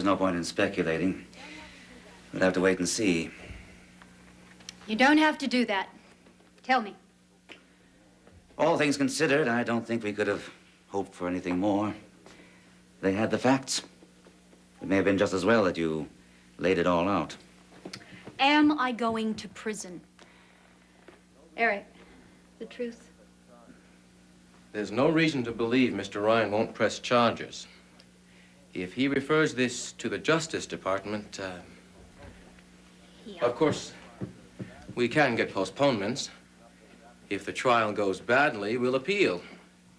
there's no point in speculating. We'll have to wait and see. You don't have to do that. Tell me. All things considered, I don't think we could have hoped for anything more. They had the facts. It may have been just as well that you laid it all out. Am I going to prison? Eric, the truth. There's no reason to believe Mr. Ryan won't press charges. If he refers this to the Justice Department, Yeah. of course, we can get postponements. If the trial goes badly, we'll appeal.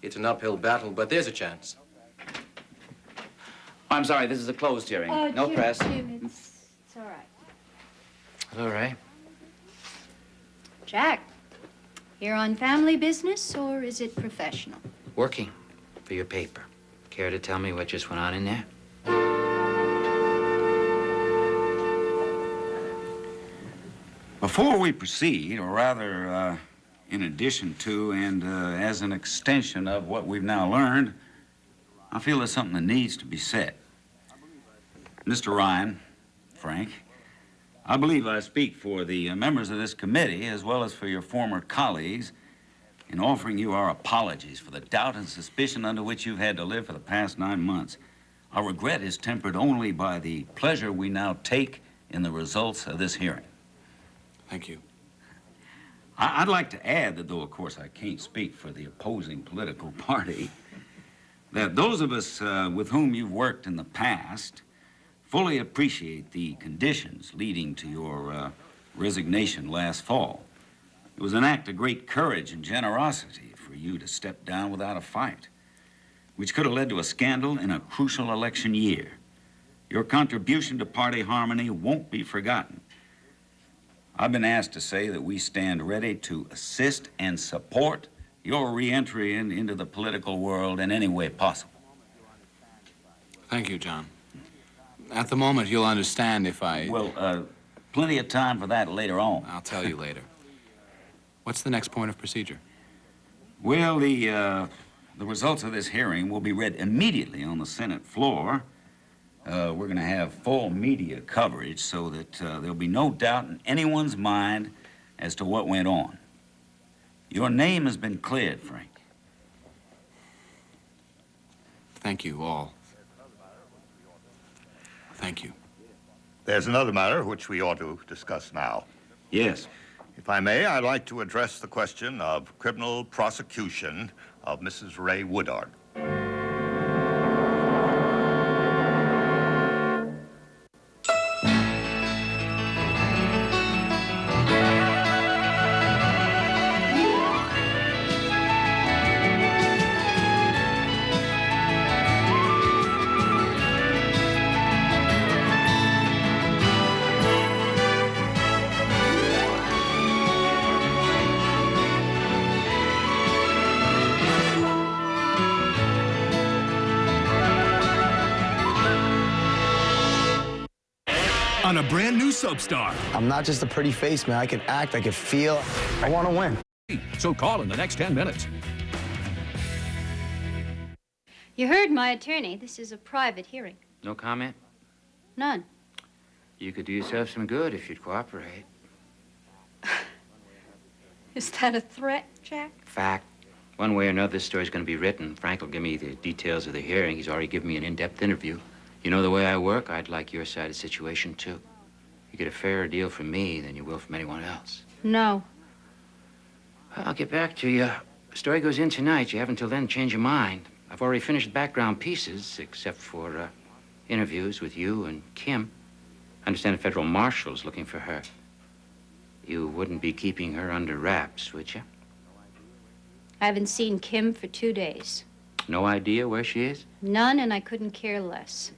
It's an uphill battle, but there's a chance. I'm sorry, this is a closed hearing. No Jim, press. Jim, it's all right. Hello, Ray. Jack, here on family business, or is it professional? Working for your paper. Care to tell me what just went on in there? Before we proceed, or rather, in addition to and as an extension of what we've now learned, I feel there's something that needs to be said. Mr. Ryan, Frank, I believe I speak for the members of this committee as well as for your former colleagues in offering you our apologies for the doubt and suspicion under which you've had to live for the past 9 months. Our regret is tempered only by the pleasure we now take in the results of this hearing. Thank you. I'd like to add that, though, of course, I can't speak for the opposing political party, that those of us with whom you've worked in the past fully appreciate the conditions leading to your resignation last fall. It was an act of great courage and generosity for you to step down without a fight, which could have led to a scandal in a crucial election year. Your contribution to party harmony won't be forgotten. I've been asked to say that we stand ready to assist and support your re-entry into the political world in any way possible. Thank you, John. At the moment, you'll understand if I... Well, plenty of time for that later on. I'll tell you later. What's the next point of procedure? Well, the results of this hearing will be read immediately on the Senate floor. We're going to have full media coverage so that there'll be no doubt in anyone's mind as to what went on. Your name has been cleared, Frank. Thank you, all. Thank you. There's another matter which we ought to discuss now. Yes. If I may, I'd like to address the question of criminal prosecution of Mrs. Ray Woodard. On a brand new soap star. I'm not just a pretty face, man. I can act, I can feel. I want to win. So call in the next 10 minutes. You heard my attorney. This is a private hearing. No comment? None. You could do yourself some good if you'd cooperate. Is that a threat, Jack? Fact. One way or another, this story's going to be written. Frank will give me the details of the hearing. He's already given me an in-depth interview. You know the way I work, I'd like your side of the situation, too. You get a fairer deal from me than you will from anyone else. No. Well, I'll get back to you. The story goes in tonight. You have until then to change your mind. I've already finished background pieces, except for interviews with you and Kim. I understand the federal marshal's looking for her. You wouldn't be keeping her under wraps, would you? I haven't seen Kim for 2 days. No idea where she is? None, and I couldn't care less.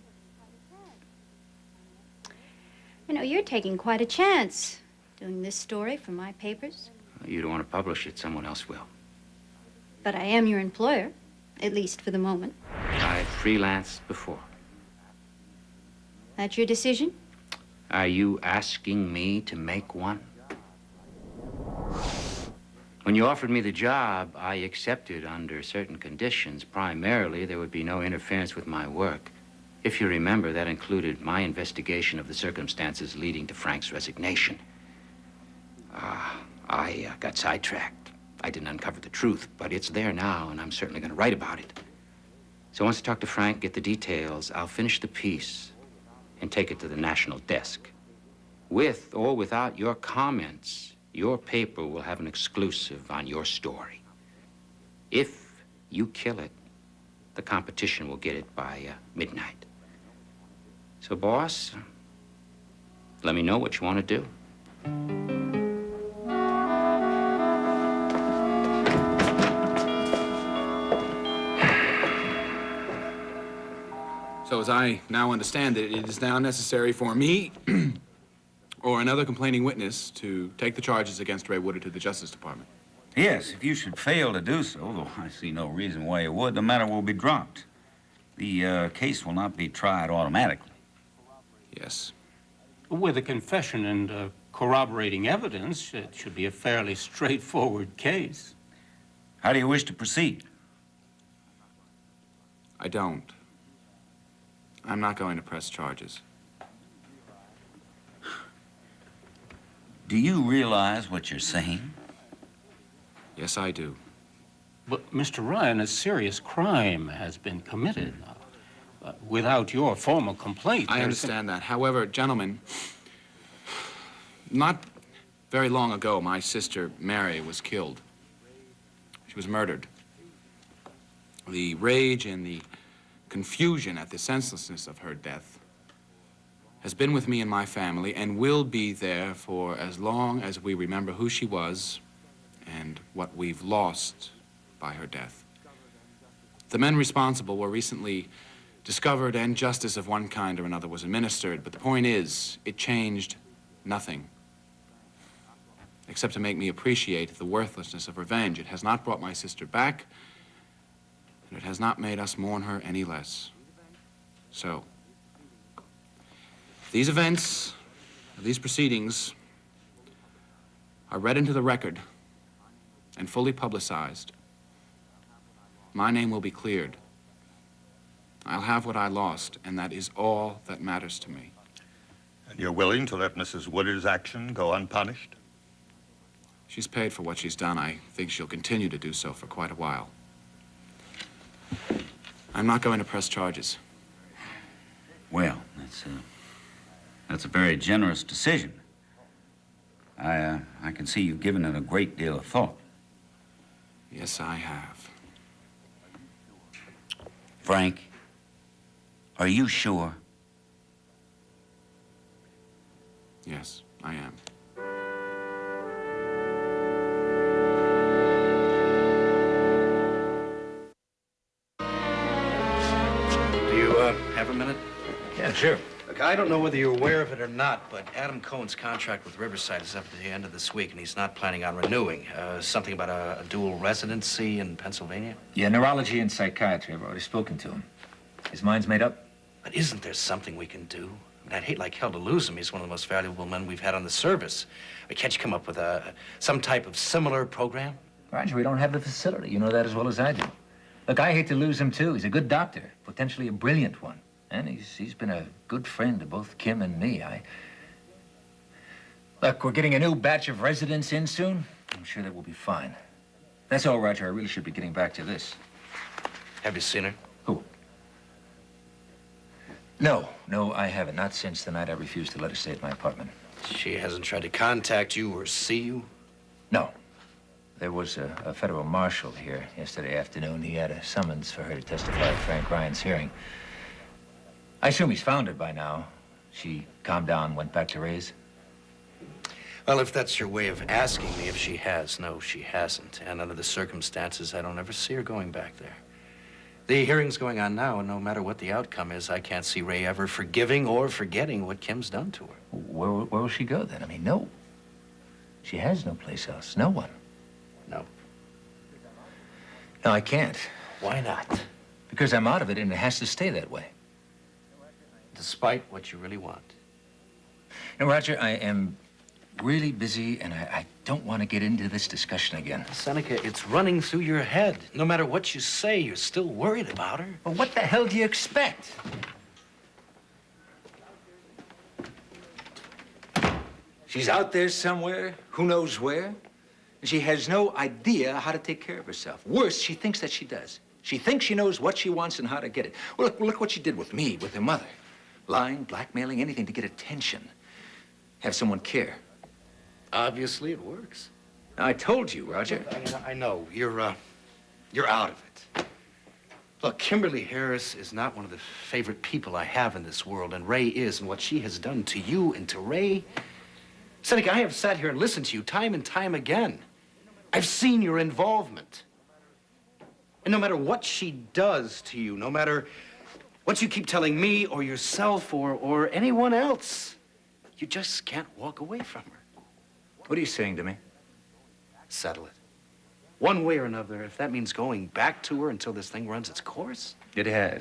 You know, you're taking quite a chance doing this story for my papers. You don't want to publish it. Someone else will. But I am your employer, at least for the moment. I've freelanced before. That's your decision? Are you asking me to make one? When you offered me the job, I accepted under certain conditions. Primarily, there would be no interference with my work. If you remember, that included my investigation of the circumstances leading to Frank's resignation. I got sidetracked. I didn't uncover the truth, but it's there now, and I'm certainly going to write about it. So once I talk to Frank, get the details, I'll finish the piece and take it to the national desk. With or without your comments, your paper will have an exclusive on your story. If you kill it, the competition will get it by midnight. So, boss, let me know what you want to do. So as I now understand it, it is now necessary for me or another complaining witness to take the charges against Ray Woodard to the Justice Department. Yes, if you should fail to do so, though I see no reason why you would, the matter will be dropped. The case will not be tried automatically. Yes. With a confession and corroborating evidence, it should be a fairly straightforward case. How do you wish to proceed? I don't. I'm not going to press charges. Do you realize what you're saying? Yes, I do. But, Mr. Ryan, a serious crime has been committed. Without your formal complaint... I understand that. However, gentlemen, not very long ago, my sister, Mary, was killed. She was murdered. The rage and the confusion at the senselessness of her death has been with me and my family and will be there for as long as we remember who she was and what we've lost by her death. The men responsible were recently discovered and justice of one kind or another was administered, but the point is, it changed nothing except to make me appreciate the worthlessness of revenge. It has not brought my sister back, and it has not made us mourn her any less. So, these events, these proceedings are read into the record and fully publicized. My name will be cleared. I'll have what I lost, and that is all that matters to me. And you're willing to let Mrs. Woodard's action go unpunished? She's paid for what she's done. I think she'll continue to do so for quite a while. I'm not going to press charges. Well, that's a very generous decision. I can see you've given it a great deal of thought. Yes, I have. Frank, are you sure? Yes, I am. Do you have a minute? Yeah, sure. Look, I don't know whether you're aware of it or not, but Adam Cohen's contract with Riverside is up at the end of this week, and he's not planning on renewing. Something about a dual residency in Pennsylvania? Yeah, neurology and psychiatry. I've already spoken to him. His mind's made up. But isn't there something we can do? I mean, I'd hate like hell to lose him. He's one of the most valuable men we've had on the service. But can't you come up with some type of similar program? Roger, we don't have the facility. You know that as well as I do. Look, I hate to lose him, too. He's a good doctor, potentially a brilliant one. And he's been a good friend to both Kim and me. Look, we're getting a new batch of residents in soon. I'm sure that will be fine. That's all, Roger. I really should be getting back to this. Have you seen her? Who? No, I haven't. Not since the night I refused to let her stay at my apartment. She hasn't tried to contact you or see you? No. There was a federal marshal here yesterday afternoon. He had a summons for her to testify at Frank Ryan's hearing. I assume he's found her by now. She calmed down, went back to Ray's. Well, if that's your way of asking me if she has, no, she hasn't. And under the circumstances, I don't ever see her going back there. The hearing's going on now, and no matter what the outcome is, I can't see Ray ever forgiving or forgetting what Kim's done to her. Where will she go then? I mean, no. She has no place else. No one. No. No, I can't. Why not? Because I'm out of it, and it has to stay that way. Despite what you really want. Now, Roger, I am really busy, and I don't want to get into this discussion again. Seneca, it's running through your head. No matter what you say, you're still worried about her. Well, what the hell do you expect? She's out there somewhere, who knows where, and she has no idea how to take care of herself. Worse, she thinks that she does. She thinks she knows what she wants and how to get it. Well, look what she did with me, with her mother. Lying, blackmailing, anything to get attention. Have someone care. Obviously, it works. I told you, Roger. I know. You're out of it. Look, Kimberly Harris is not one of the favorite people I have in this world, and Ray is, and what she has done to you and to Ray... Seneca, I have sat here and listened to you time and time again. I've seen your involvement. And no matter what she does to you, no matter what you keep telling me or yourself or anyone else, you just can't walk away from her. What are you saying to me? Settle it. One way or another, if that means going back to her until this thing runs its course. It has.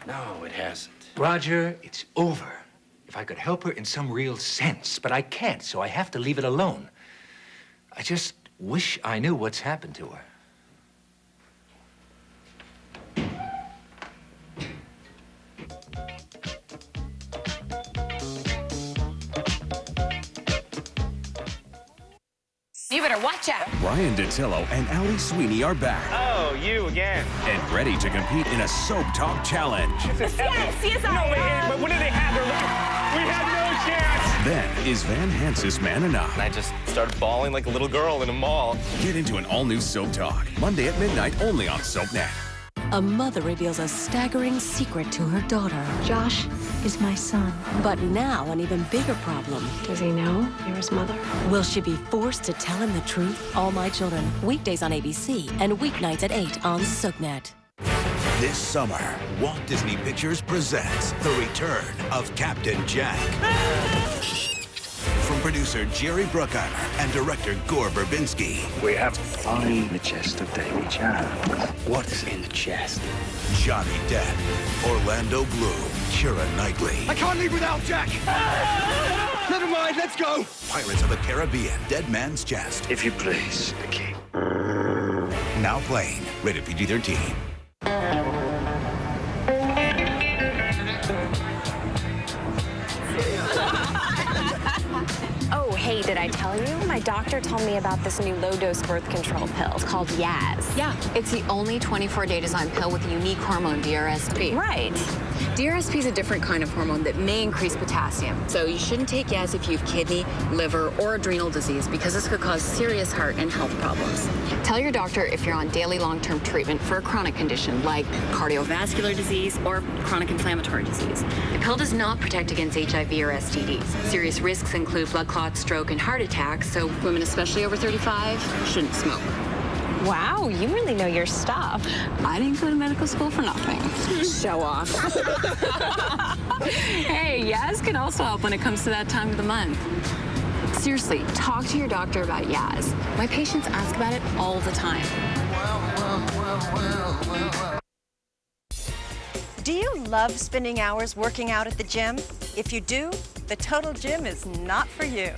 No, it hasn't. Roger, it's over. If I could help her in some real sense, but I can't, so I have to leave it alone. I just wish I knew what's happened to her. You better watch out. Ryan Datillo and Ali Sweeney are back. Oh, you again. And ready to compete in a Soap Talk challenge. Yes, But what did they have? We had no chance. Then, is Van Hansis man enough? I just started bawling like a little girl in a mall. Get into an all-new Soap Talk, Monday at midnight only on SoapNet. A mother reveals a staggering secret to her daughter. Josh is my son. But now an even bigger problem. Does he know you're his mother? Will she be forced to tell him the truth? All My Children, weekdays on ABC and weeknights at 8 on SoapNet. This summer, Walt Disney Pictures presents the return of Captain Jack. From producer Jerry Bruckheimer and director Gore Verbinski. We have to find the chest of Davy Jones. What's in the chest? Johnny Depp, Orlando Bloom, Keira Knightley. I can't leave without Jack! Never mind, let's go! Pirates of the Caribbean, Dead Man's Chest. If you please, the king. Now playing, rated PG-13. Oh, hey, did I tell you? My doctor told me about this new low-dose birth control pill. It's called Yaz. Yeah, it's the only 24-day design pill with a unique hormone, DRSP. Right. DRSP is a different kind of hormone that may increase potassium. So you shouldn't take Yaz if you have kidney, liver, or adrenal disease because this could cause serious heart and health problems. Tell your doctor if you're on daily long-term treatment for a chronic condition like cardiovascular disease or chronic inflammatory disease. The pill does not protect against HIV or STDs. Serious risks include blood clots, stroke, and heart attacks, so women, especially over 35, shouldn't smoke. Wow, you really know your stuff. I didn't go to medical school for nothing. Show off. Hey, Yaz can also help when it comes to that time of the month. Seriously, talk to your doctor about Yaz. My patients ask about it all the time. Do you love spending hours working out at the gym? If you do, the Total Gym is not for you.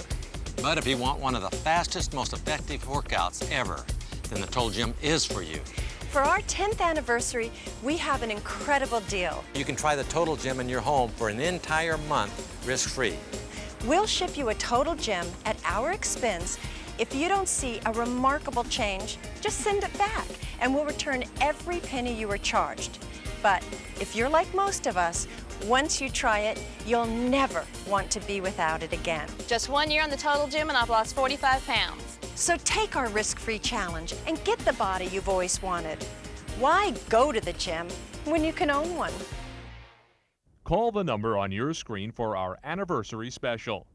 But if you want one of the fastest, most effective workouts ever, then the Total Gym is for you. For our 10th anniversary, we have an incredible deal. You can try the Total Gym in your home for an entire month, risk-free. We'll ship you a Total Gym at our expense. If you don't see a remarkable change, just send it back, and we'll return every penny you were charged. But if you're like most of us, once you try it, you'll never want to be without it again. Just 1 year on the Total Gym and I've lost 45 pounds. So take our risk-free challenge and get the body you've always wanted. Why go to the gym when you can own one? Call the number on your screen for our anniversary special.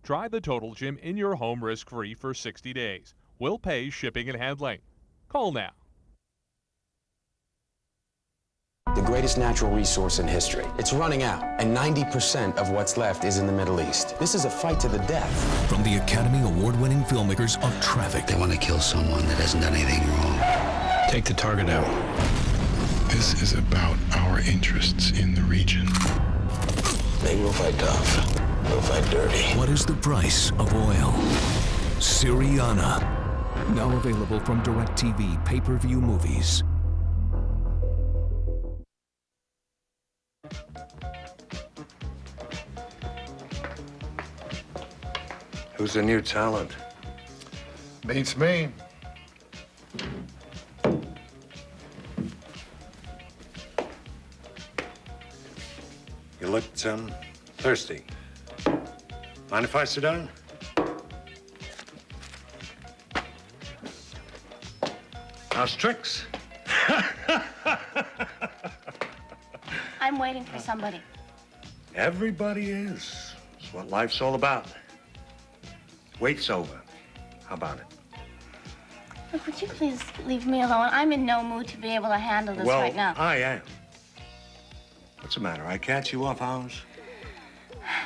Try the Total Gym in your home risk-free for 60 days. We'll pay shipping and handling. Call now. The greatest natural resource in history. It's running out, and 90% of what's left is in the Middle East. This is a fight to the death. From the Academy Award-winning filmmakers of Traffic. They want to kill someone that hasn't done anything wrong. Take the target out. This is about our interests in the region. Maybe we'll fight tough. We'll fight dirty. What is the price of oil? Syriana. Now available from DirecTV pay-per-view movies. Who's the new talent? Beats me. You looked, thirsty. Mind if I sit down? How's Trix? I'm waiting for somebody. Everybody is. It's what life's all about. Wait's over. How about it? Look, would you please leave me alone? I'm in no mood to be able to handle this right now. I am. What's the matter? I catch you off hours?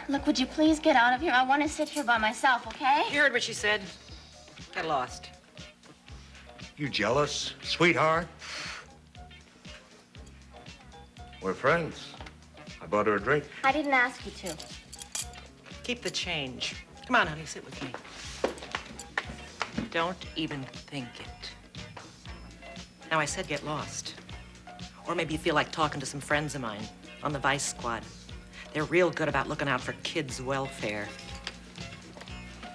Look, would you please get out of here? I want to sit here by myself, okay? You heard what she said. Get lost. You jealous, sweetheart? We're friends. I bought her a drink. I didn't ask you to. Keep the change. Come on, honey, sit with me. Don't even think it. Now, I said get lost. Or maybe you feel like talking to some friends of mine on the Vice Squad. They're real good about looking out for kids' welfare.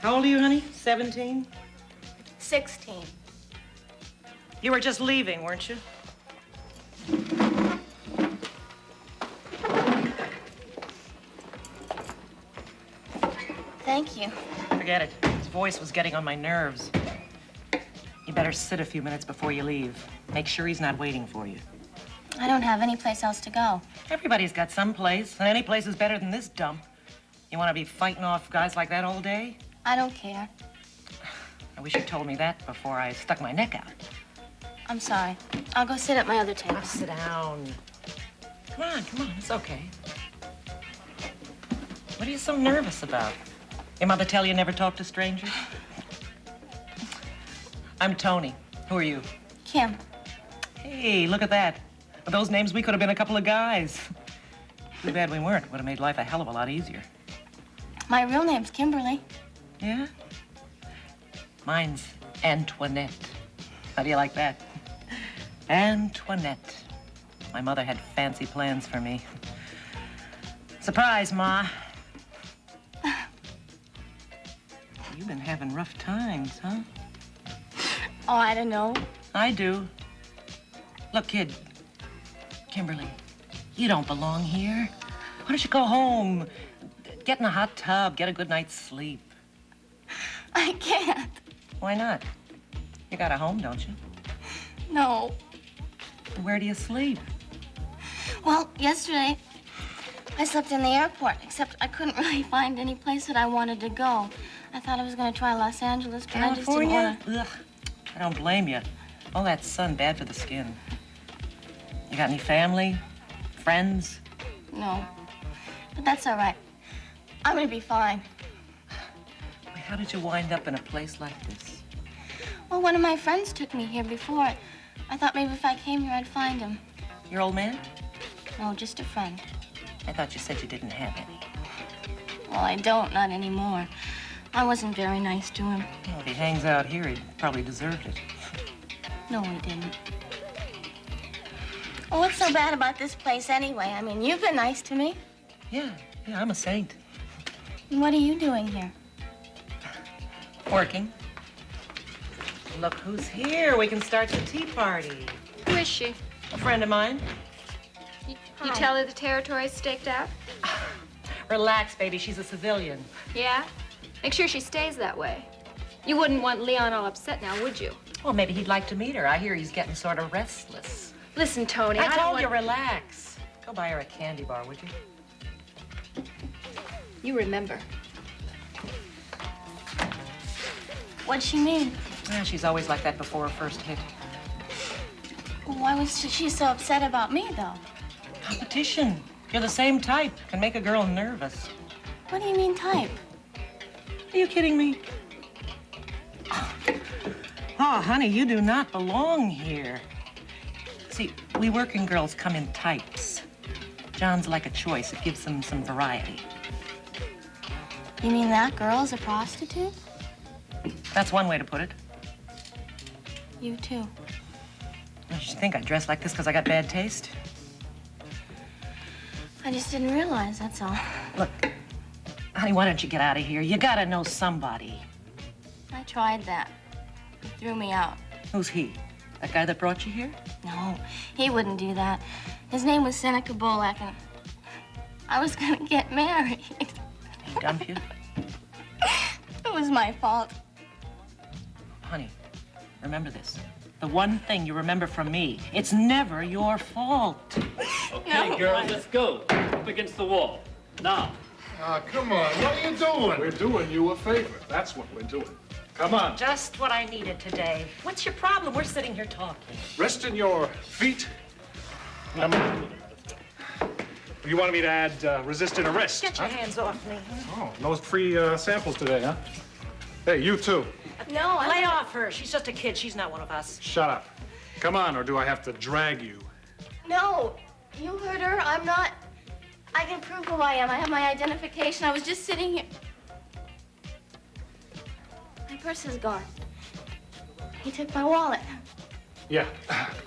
How old are you, honey? 17? 16. You were just leaving, weren't you? Thank you. Forget it. His voice was getting on my nerves. You better sit a few minutes before you leave. Make sure he's not waiting for you. I don't have any place else to go. Everybody's got some place, and any place is better than this dump. You want to be fighting off guys like that all day? I don't care. I wish you told me that before I stuck my neck out. I'm sorry. I'll go sit at my other table. Now sit down. Come on, it's okay. What are you so nervous about? Your mother tell you never talk to strangers? I'm Tony. Who are you? Kim. Hey, look at that. With those names, we could have been a couple of guys. Too bad we weren't. Would have made life a hell of a lot easier. My real name's Kimberly. Yeah? Mine's Antoinette. How do you like that? Antoinette. My mother had fancy plans for me. Surprise, Ma. You've been having rough times, huh? Oh, I don't know. I do. Look, kid. Kimberly, you don't belong here. Why don't you go home? Get in a hot tub, get a good night's sleep. I can't. Why not? You got a home, don't you? No. Where do you sleep? Well, yesterday, I slept in the airport, except I couldn't really find any place that I wanted to go. I thought I was going to try Los Angeles, but I just didn't want to. Ugh. I don't blame you. All that sun, bad for the skin. You got any family? Friends? No. But that's all right. I'm going to be fine. How did you wind up in a place like this? Well, one of my friends took me here before. I thought maybe if I came here, I'd find him. Your old man? No, just a friend. I thought you said you didn't have any. Well, I don't, not anymore. I wasn't very nice to him. Well, if he hangs out here, he probably deserved it. No, he didn't. Well, what's so bad about this place anyway? I mean, you've been nice to me. Yeah, I'm a saint. And what are you doing here? Working. Look who's here. We can start the tea party. Who is she? A friend of mine. You tell her the territory's staked out? Relax, baby. She's a civilian. Yeah? Make sure she stays that way. You wouldn't want Leon all upset now, would you? Well, maybe he'd like to meet her. I hear he's getting sort of restless. Listen, Tony, I don't told want... you, relax. Go buy her a candy bar, would you? You remember. What'd she mean? Yeah, she's always like that before her first hit. Why was she so upset about me, though? Competition. You're the same type. Can make a girl nervous. What do you mean, type? Are you kidding me? Oh, honey, you do not belong here. See, we working girls come in types. John's like a choice. It gives them some variety. You mean that girl's a prostitute? That's one way to put it. You too. Did you think I dress like this because I got bad taste? I just didn't realize, that's all. Look, Honey, why don't you get out of here? You gotta know somebody. I tried that. He threw me out. Who's he? That guy that brought you here? No, he wouldn't do that. His name was Seneca Bolak, and I was gonna get married. He dumped you? It was my fault. Honey, remember this. The one thing you remember from me, it's never your fault. Okay, No. girls, let's go. Up against the wall. Now. Come on, what are you doing? We're doing you a favor. That's what we're doing. Come on. Just what I needed today. What's your problem? We're sitting here talking. Rest in your feet. Come on. You wanted me to add resisted arrest? Get your hands off me. Oh, no free samples today, huh? Hey, you too. No, Lay off her. She's just a kid. She's not one of us. Shut up. Come on, or do I have to drag you? No, you heard her. I'm not. I can prove who I am. I have my identification. I was just sitting here. My purse is gone. He took my wallet. Yeah,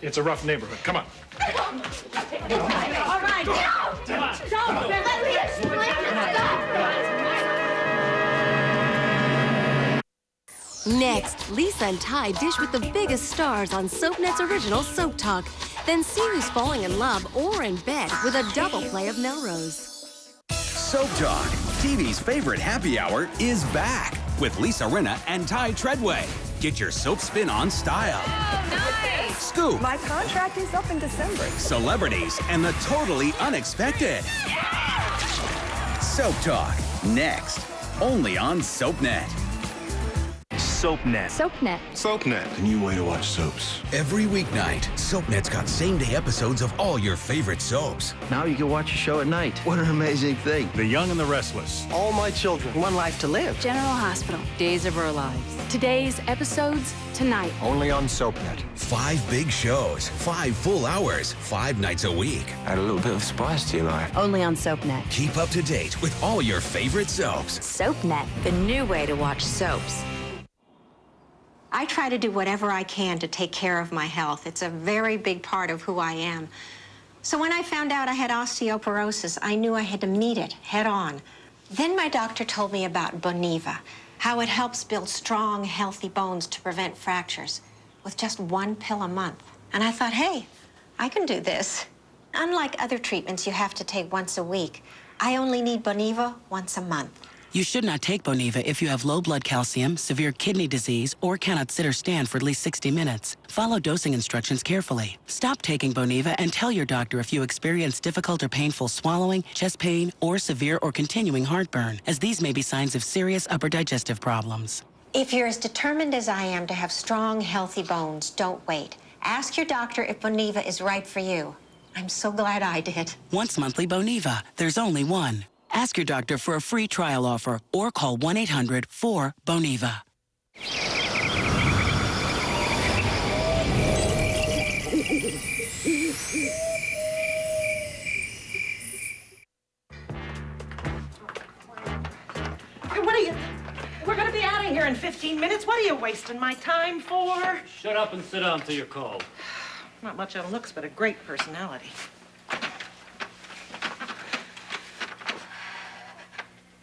it's a rough neighborhood. Come on. All right. Don't. Let me explain. Next, Lisa and Ty dish with the biggest stars on SoapNet's original Soap Talk. Then see who's falling in love or in bed with a double play of Melrose. Soap Talk, TV's favorite happy hour, is back with Lisa Rinna and Ty Treadway. Get your soap spin on style. Nice. Scoop. My contract is up in December. Celebrities and the totally unexpected. Soap Talk, next. Only on SoapNet. SoapNet. SoapNet. SoapNet, the new way to watch soaps. Every weeknight, SoapNet's got same-day episodes of all your favorite soaps. Now you can watch a show at night. What an amazing thing. The Young and the Restless. All my children. One life to live. General Hospital. Days of Our Lives. Today's episodes tonight. Only on SoapNet. 5 big shows, 5 full hours, 5 nights a week. Add a little bit of spice to your life. Only on SoapNet. Keep up to date with all your favorite soaps. SoapNet, the new way to watch soaps. I try to do whatever I can to take care of my health. It's a very big part of who I am. So when I found out I had osteoporosis, I knew I had to meet it head on. Then my doctor told me about Boniva, how it helps build strong, healthy bones to prevent fractures with just 1 pill a month. And I thought, hey, I can do this. Unlike other treatments you have to take once a week, I only need Boniva once a month. You should not take Boniva if you have low blood calcium, severe kidney disease, or cannot sit or stand for at least 60 minutes. Follow dosing instructions carefully. Stop taking Boniva and tell your doctor if you experience difficult or painful swallowing, chest pain, or severe or continuing heartburn, as these may be signs of serious upper digestive problems. If you're as determined as I am to have strong, healthy bones, don't wait. Ask your doctor if Boniva is right for you. I'm so glad I did. Once monthly Boniva. There's only one. Ask your doctor for a free trial offer or call 1-800-4-BONIVA. Hey, what are you... We're gonna be out of here in 15 minutes. What are you wasting my time for? Shut up and sit down till you're called. Not much on looks, but a great personality.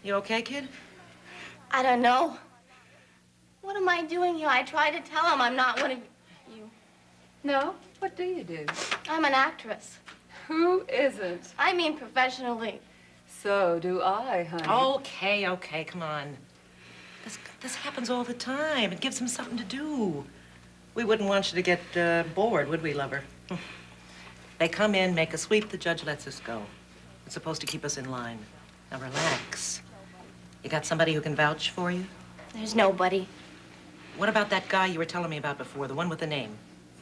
You okay, kid? I don't know. What am I doing here? I tried to tell him I'm not one of you. No? What do you do? I'm an actress. Who isn't? I mean professionally. So do I, honey. Okay, come on. This happens all the time. It gives him something to do. We wouldn't want you to get bored, would we, lover? They come in, make a sweep, the judge lets us go. It's supposed to keep us in line. Now relax. You got somebody who can vouch for you? There's nobody. What about that guy you were telling me about before, the one with the name?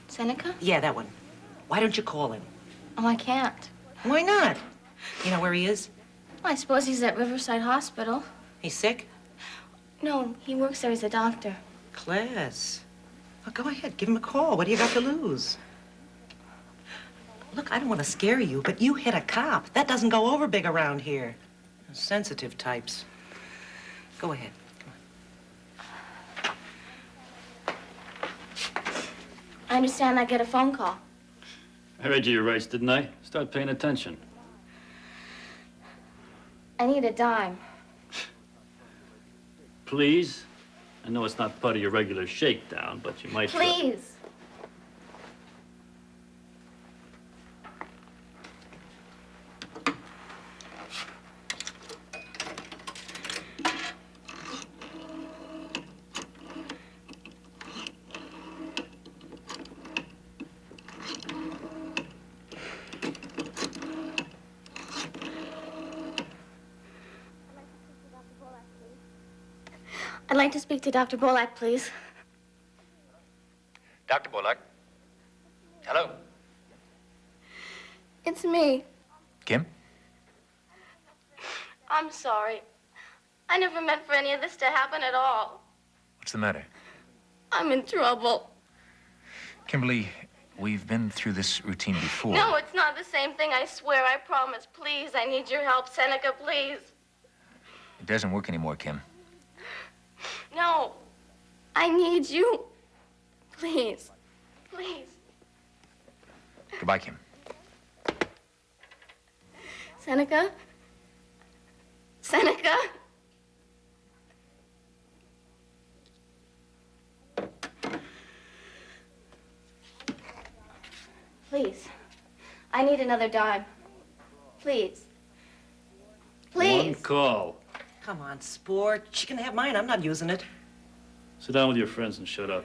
Seneca? Yeah, that one. Why don't you call him? Oh, I can't. Why not? You know where he is? Well, I suppose he's at Riverside Hospital. He's sick? No, he works there as a doctor. Class. Well, go ahead, give him a call. What do you got to lose? Look, I don't want to scare you, but you hit a cop. That doesn't go over big around here. Sensitive types. Go ahead. I understand I get a phone call. I read you your rights, didn't I? Start paying attention. I need a dime. please? I know it's not part of your regular shakedown, but you might... Please. I'd like to speak to Dr. Bolak, please. Dr. Bullock. Hello. It's me. Kim? I'm sorry. I never meant for any of this to happen at all. What's the matter? I'm in trouble. Kimberly, we've been through this routine before. No, it's not the same thing, I swear, I promise. Please, I need your help. Seneca, please. It doesn't work anymore, Kim. No, I need you. Please, please. Goodbye, Kim. Seneca? Seneca? Please, I need another dime. Please. Please. One call. Come on, sport. She can have mine. I'm not using it. Sit down with your friends and shut up.